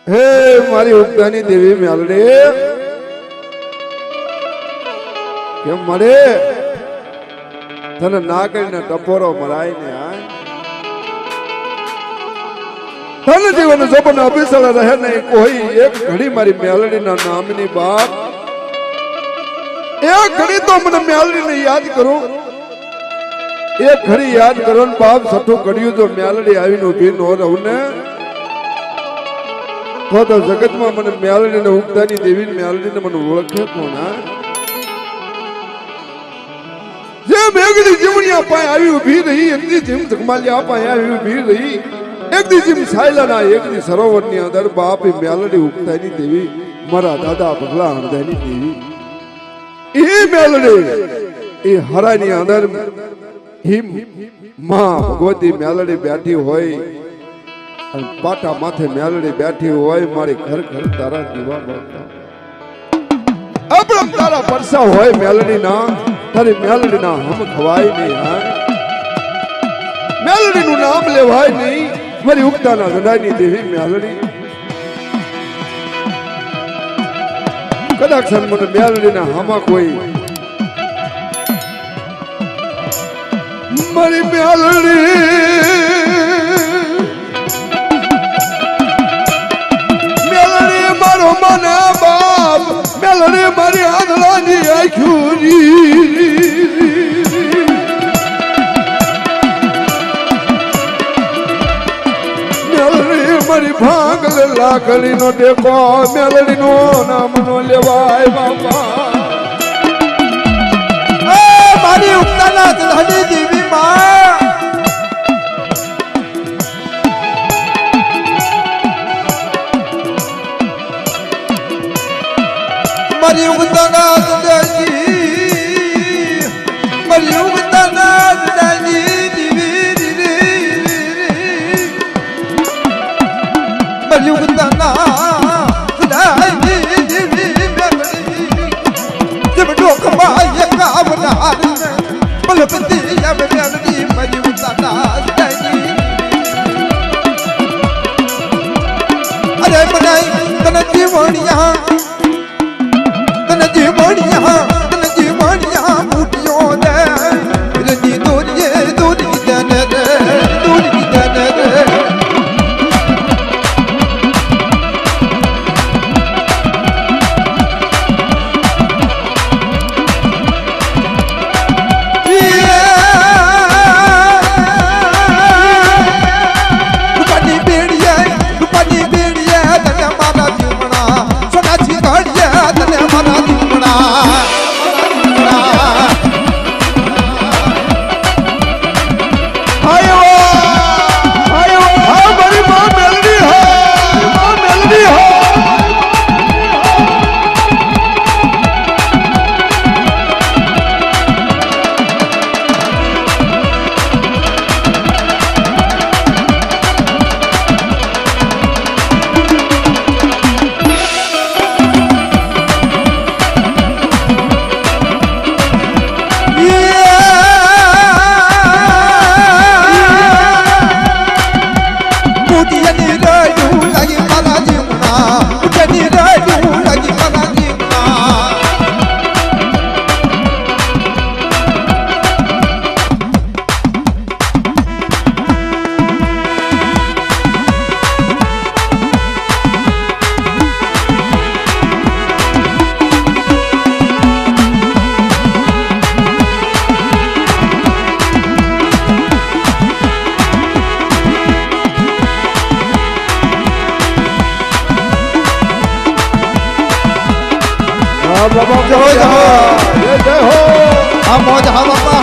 હે મારી ઉગતાની દેવી મેલડે કેમ મળે તને ના કરીને ટપોરો મરાય ને ધન જીવન સપન અભિસળ રહે નહીં કોઈ એક ઘડી મારી મેલડીના નામની બાપ એક ઘડી તો મને મેલડીને યાદ કરું એક ઘડી યાદ કરો ને બાપ સઠું કર્યું તો મેલડી આવીને ઉભી ન રહું ને તો જગતમાં મને મેલડીને ઉગતાની દેવી મેલડીને મને ઓળખે કોણ જે મેઘડી જીવણિયા પાસે આવી ઉભી રહી એકદી જીમ ધકમાલિયા પાસે આવી ઉભી રહી એકદી જીમ સાયલાના એકદી સરોવરની અંદર બાપ મેલડી ઉગતાની દેવી મારા દાદા ભગલા હરદાની દેવી એ મેલડી એ હરાની અંદર હિમ માં ભગવતી મેલડી બેઠી હોય અને પાટા માથે મેલડી બેઠી હોય મારી ઘર ઘર તારા દીવા બળતા અબળમ તારા પરસા હોય મેલડી ના તારી મેલડી ના હમ ખવાય નહીં હા મેલડી નું નામ લેવાય નહીં મારી ઉગતાના ગંડાની દેવી મેલડી કદાચ મને મેલડી ના હામાં કોઈ મારી મેલડી મેલડી મારો મને બાપ મેલડી મારી આંધળાની આંખોની મેલડી મારી ભાંગલ લાકડી નો ટેકો મેલડી નો નામ નો લેવાય બાપા મારી ઉગતાના ધણી દેવી માં મારી ઉગતાના ધણી મારી ઉગતાના ધણી દેવી મારી ઉગતાના ધણી દેવી જબ ડોકમાં એક આવનાર બલપતિ જબ મેલડી મારી ઉગતાના ધણી અરે બનાઈ તને જીવણિયા બુટિયો દે રજી દોરીએ દોરી દન રે દોરી દન રે રૂપાની બેડીએ તને મારા જીવણા સોનાથી ઘડિયા તને મારા જીવણા जय हो हम मौज हम अपना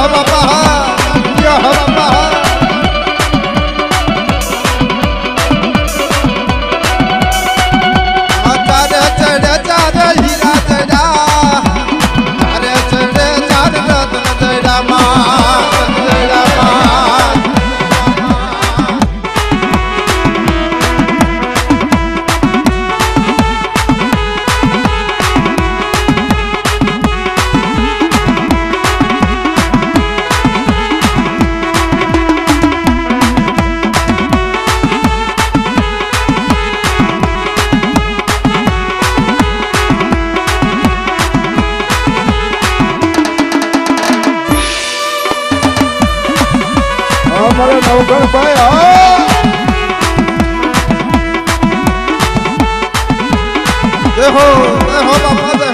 હો બાપા જય હો બાપા ચારે ચડે ચારે હીરા ચડ્યા ચારે ચડે ચાર રત્ન ચડ્યા માં ચડ્યા માં અમારે નવગણભાઈ હા જય હો બાપા જય